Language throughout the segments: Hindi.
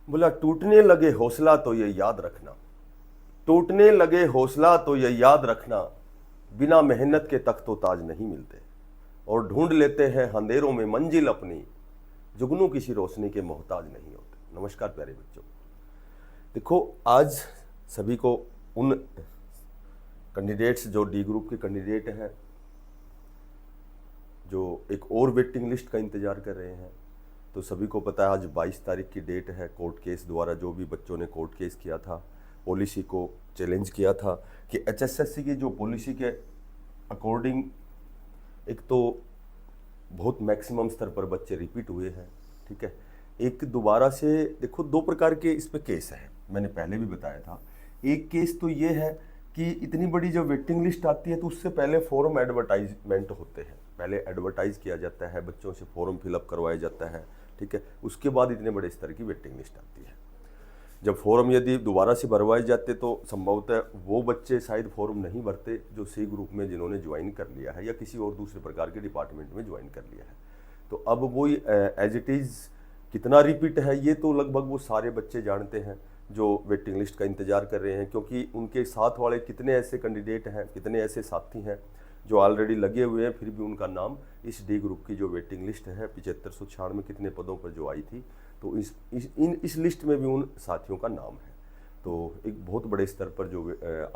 बोला टूटने लगे हौसला तो ये याद रखना, टूटने लगे हौसला तो ये याद रखना, बिना मेहनत के तख्तो ताज नहीं मिलते, और ढूंढ लेते हैं अंधेरों में मंजिल अपनी, जुगनू किसी रोशनी के मोहताज नहीं होते। नमस्कार प्यारे बच्चों, देखो आज सभी को उन कैंडिडेट्स जो डी ग्रुप के कैंडिडेट हैं, जो एक और वेटिंग लिस्ट का इंतज़ार कर रहे हैं, तो सभी को पता है आज 22 तारीख की डेट है। कोर्ट केस द्वारा जो भी बच्चों ने कोर्ट केस किया था, पॉलिसी को चैलेंज किया था कि एचएसएससी की जो पॉलिसी के अकॉर्डिंग एक तो बहुत मैक्सिमम स्तर पर बच्चे रिपीट हुए हैं, ठीक है। एक दोबारा से देखो, दो प्रकार के इस पे केस है, मैंने पहले भी बताया था। एक केस तो ये है कि इतनी बड़ी जब वेटिंग लिस्ट आती है तो उससे पहले फॉर्म एडवर्टाइजमेंट होते हैं, पहले एडवर्टाइज किया जाता है, बच्चों से फॉर्म फिलअप करवाया जाता है, ठीक है। उसके बाद इतने बड़े स्तर की वेटिंग लिस्ट आती है। जब फॉर्म यदि दोबारा से भरवाए जाते तो संभवतः वो बच्चे शायद फॉर्म नहीं भरते जो सी ग्रुप में जिन्होंने ज्वाइन कर लिया है या किसी और दूसरे प्रकार के डिपार्टमेंट में ज्वाइन कर लिया है। तो अब वो एज इट इज़ कितना रिपीट है ये तो लगभग वो सारे बच्चे जानते हैं जो वेटिंग लिस्ट का इंतज़ार कर रहे हैं, क्योंकि उनके साथ वाले कितने ऐसे कैंडिडेट हैं, कितने ऐसे साथी हैं जो ऑलरेडी लगे हुए हैं, फिर भी उनका नाम इस डी ग्रुप की जो वेटिंग लिस्ट है 7596 कितने पदों पर जो आई थी, तो इस लिस्ट में भी उन साथियों का नाम है। तो एक बहुत बड़े स्तर पर जो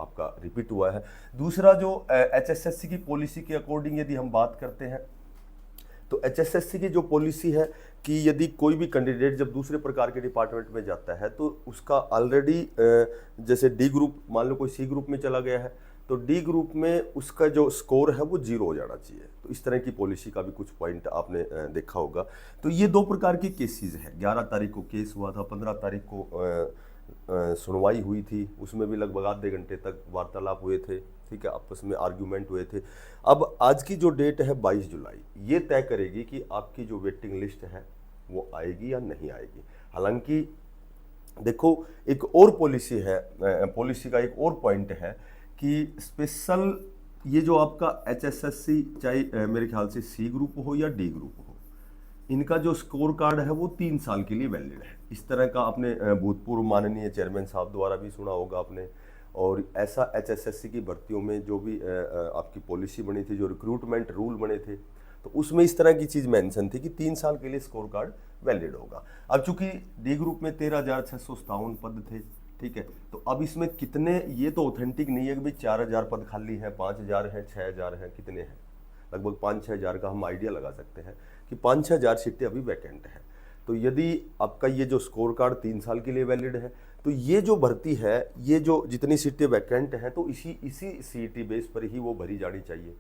आपका रिपीट हुआ है। दूसरा जो एचएसएससी की पॉलिसी के अकॉर्डिंग यदि हम बात करते हैं, तो एचएसएससी की जो पॉलिसी है कि यदि कोई भी कैंडिडेट जब दूसरे प्रकार के डिपार्टमेंट में जाता है तो उसका ऑलरेडी जैसे डी ग्रुप, मान लो कोई सी ग्रुप में चला गया है तो डी ग्रुप में उसका जो स्कोर है वो 0 हो जाना चाहिए। तो इस तरह की पॉलिसी का भी कुछ पॉइंट आपने देखा होगा। तो ये दो प्रकार के केसेस हैं। 11 तारीख को केस हुआ था, 15 तारीख को सुनवाई हुई थी, उसमें भी लगभग आधे घंटे तक वार्तालाप हुए थे, ठीक है, आपस में आर्ग्यूमेंट हुए थे। अब आज की जो डेट है 22 जुलाई, ये तय करेगी कि आपकी जो वेटिंग लिस्ट है वो आएगी या नहीं आएगी। हालांकि देखो एक और पॉलिसी है, पॉलिसी का एक और पॉइंट है कि स्पेशल ये जो आपका एचएसएससी, चाहे मेरे ख्याल से सी ग्रुप हो या डी ग्रुप हो, इनका जो स्कोर कार्ड है वो 3 साल के लिए वैलिड है। इस तरह का आपने भूतपूर्व माननीय चेयरमैन साहब द्वारा भी सुना होगा आपने। और ऐसा एचएसएससी की भर्तियों में जो भी आपकी पॉलिसी बनी थी, जो रिक्रूटमेंट रूल बने थे, तो उसमें इस तरह की चीज़ मेंशन थी कि 3 साल के लिए स्कोर कार्ड वैलिड होगा। अब चूंकि डी ग्रुप में 13,657 पद थे, ठीक है, तो अब इसमें कितने, ये तो ऑथेंटिक नहीं है कि भाई 4,000 पद खाली हैं, 5,000 हैं, 6,000 हैं, कितने हैं, लगभग 5-6 हज़ार का हम आइडिया लगा सकते हैं कि 5-6 हज़ार सीटें अभी वैकेंट हैं। तो यदि आपका ये जो स्कोर कार्ड 3 साल के लिए वैलिड है, तो ये जो भर्ती है, ये जो जितनी सीटें वैकेंट हैं, तो इसी सीईटी बेस पर ही वो भरी जानी चाहिए।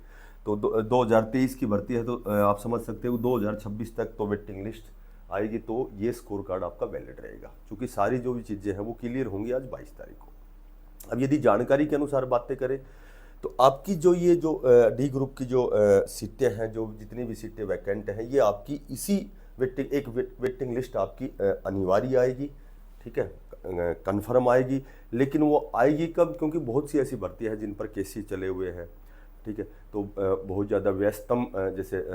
तो 2023 की भर्ती है, तो आप समझ सकते हो 2026 तक तो वेटिंग लिस्ट आएगी, तो ये स्कोर कार्ड आपका वैलिड रहेगा, क्योंकि सारी जो भी चीज़ें हैं वो क्लियर होंगी आज 22 तारीख को। अब यदि जानकारी के अनुसार बातें करें तो आपकी जो ये जो डी ग्रुप की जो सीटें हैं, जो जितनी भी सीटें वैकेंट हैं, ये आपकी इसी वेटिंग लिस्ट आपकी अनिवार्य आएगी, ठीक है, कन्फर्म आएगी। लेकिन वो आएगी कब, क्योंकि बहुत सी ऐसी भर्तियां हैं जिन पर केसेस चले हुए हैं, ठीक है, तो बहुत ज़्यादा व्यस्तम जैसे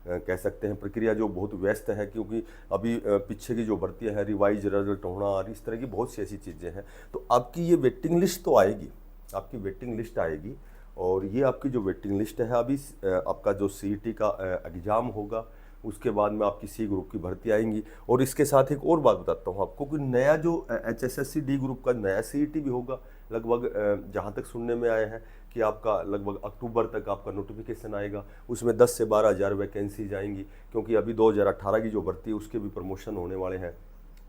कह सकते हैं प्रक्रिया जो बहुत व्यस्त है, क्योंकि अभी पीछे की जो भर्तियां हैं, रिवाइज रिजल्ट होना और इस तरह की बहुत सी ऐसी चीज़ें हैं। तो आपकी ये वेटिंग लिस्ट तो आएगी, आपकी वेटिंग लिस्ट आएगी, और ये आपकी जो वेटिंग लिस्ट है, अभी आपका जो सीईटी का एग्ज़ाम होगा, उसके बाद में आपकी सी ग्रुप की भर्ती आएंगी। और इसके साथ एक और बात बताता हूँ आपको कि नया जो एचएसएससी डी ग्रुप का नया सीईटी भी होगा, लगभग जहाँ तक सुनने में आया है कि आपका लगभग अक्टूबर तक आपका नोटिफिकेशन आएगा, उसमें 10 से 12 हज़ार वैकेंसीज आएंगी, क्योंकि अभी 2018 की जो भर्ती है उसके भी प्रमोशन होने वाले हैं,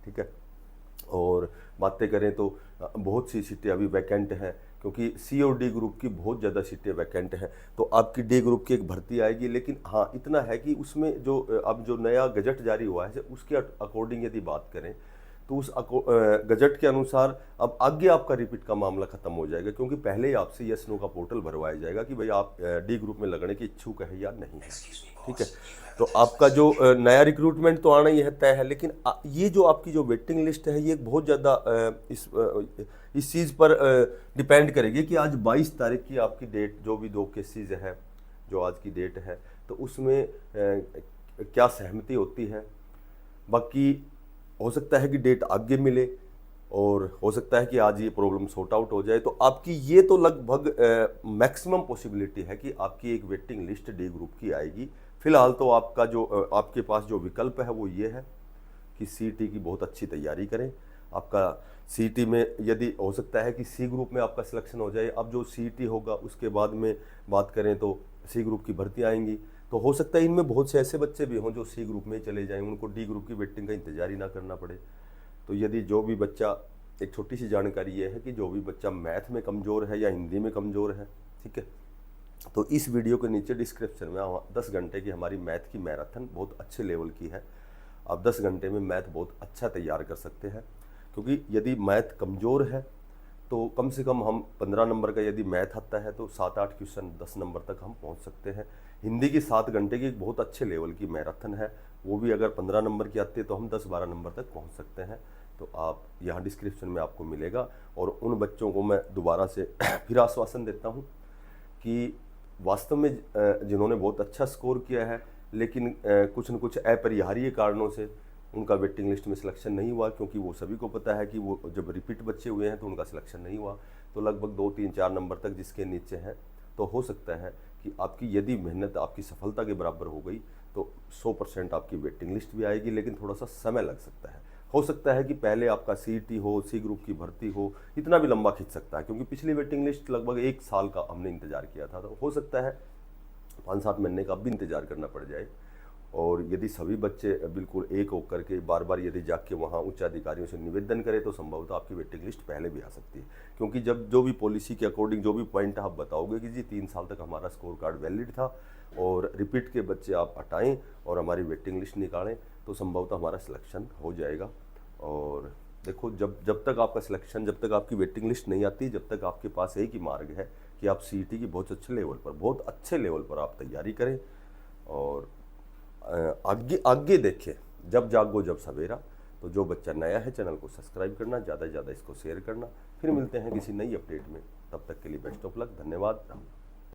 ठीक है। और बातें करें तो बहुत सी सीटें अभी वैकेंट हैं, क्योंकि सी और डी ग्रुप की बहुत ज़्यादा सीटें वैकेंट हैं। तो आपकी डी ग्रुप की एक भर्ती आएगी, लेकिन हाँ इतना है कि उसमें जो अब जो नया गजट जारी हुआ है उसके अकॉर्डिंग यदि बात करें तो उस गजट के अनुसार अब आगे आपका रिपीट का मामला खत्म हो जाएगा, क्योंकि पहले ही आपसे यस नो का पोर्टल भरवाया जाएगा कि भाई आप डी ग्रुप में लगने के इच्छुक है या नहीं है, ठीक है। तो आपका जो नया रिक्रूटमेंट तो आना ही है, तय है, लेकिन ये जो आपकी जो वेटिंग लिस्ट है ये बहुत ज़्यादा इस चीज़ पर डिपेंड करेगी कि आज 22 तारीख की आपकी डेट, जो भी 2 केसेज है जो आज की डेट है, तो उसमें क्या सहमति होती है। बाकी हो सकता है कि डेट आगे मिले और हो सकता है कि आज ये प्रॉब्लम सॉर्ट आउट हो जाए। तो आपकी ये तो लगभग मैक्सिमम पॉसिबिलिटी है कि आपकी एक वेटिंग लिस्ट डी ग्रुप की आएगी। फिलहाल तो आपका जो आपके पास जो विकल्प है वो ये है कि सीईटी की बहुत अच्छी तैयारी करें। आपका सीईटी में यदि हो सकता है कि सी ग्रुप में आपका सिलेक्शन हो जाए। अब जो सीईटी होगा उसके बाद में बात करें तो सी ग्रुप की भर्ती आएंगी। तो हो सकता है इनमें बहुत से ऐसे बच्चे भी हों जो सी ग्रुप में चले जाएं, उनको डी ग्रुप की वेटिंग का इंतजार ही ना करना पड़े। तो यदि जो भी बच्चा, एक छोटी सी जानकारी ये है कि जो भी बच्चा मैथ में कमज़ोर है या हिंदी में कमज़ोर है, ठीक है, तो इस वीडियो के नीचे डिस्क्रिप्शन में 10 घंटे की हमारी मैथ की मैराथन बहुत अच्छे लेवल की है। आप 10 घंटे में मैथ बहुत अच्छा तैयार कर सकते हैं। क्योंकि यदि मैथ कमज़ोर है तो कम से कम हम 15 नंबर का यदि मैथ आता है तो 7-8 क्वेश्चन 10 नंबर तक हम पहुंच सकते हैं। हिंदी की 7 घंटे की एक बहुत अच्छे लेवल की मैराथन है, वो भी अगर 15 नंबर की आती है तो हम 10-12 नंबर तक पहुंच सकते हैं। तो आप यहाँ डिस्क्रिप्शन में आपको मिलेगा। और उन बच्चों को मैं दोबारा से फिर आश्वासन देता हूँ कि वास्तव में जिन्होंने बहुत अच्छा स्कोर किया है लेकिन कुछ न कुछ अपरिहार्य कारणों से उनका वेटिंग लिस्ट में सिलेक्शन नहीं हुआ, क्योंकि वो सभी को पता है कि वो जब रिपीट बच्चे हुए हैं तो उनका सिलेक्शन नहीं हुआ। तो लगभग 2, 3, 4 नंबर तक जिसके नीचे हैं, तो हो सकता है कि आपकी यदि मेहनत आपकी सफलता के बराबर हो गई तो 100% आपकी वेटिंग लिस्ट भी आएगी, लेकिन थोड़ा सा समय लग सकता है। हो सकता है कि पहले आपका सीईटी हो, सी ग्रुप की भर्ती हो, इतना भी लंबा खिंच सकता है, क्योंकि पिछली वेटिंग लिस्ट लगभग 1 साल का हमने इंतजार किया था। तो हो सकता है 5-7 महीने का भी इंतजार करना पड़ जाए। और यदि सभी बच्चे बिल्कुल एक होकर के बार बार यदि जाके वहाँ उच्च अधिकारियों से निवेदन करें तो संभवतः आपकी वेटिंग लिस्ट पहले भी आ सकती है। क्योंकि जब जो भी पॉलिसी के अकॉर्डिंग जो भी पॉइंट आप बताओगे कि जी 3 साल तक हमारा स्कोर कार्ड वैलिड था और रिपीट के बच्चे आप हटाएं और हमारी वेटिंग लिस्ट निकालें, तो संभवतः हमारा सिलेक्शन हो जाएगा। और देखो, जब तक आपका सिलेक्शन, जब तक आपकी वेटिंग लिस्ट नहीं आती, जब तक आपके पास एक ही मार्ग है कि आप सीईटी की बहुत अच्छे लेवल पर आप तैयारी करें और आगे देखें। जब जागो जब सवेरा। तो जो बच्चा नया है चैनल को सब्सक्राइब करना, ज़्यादा से ज़्यादा इसको शेयर करना। फिर मिलते हैं किसी नई अपडेट में, तब तक के लिए बेस्ट ऑफ लक। धन्यवाद।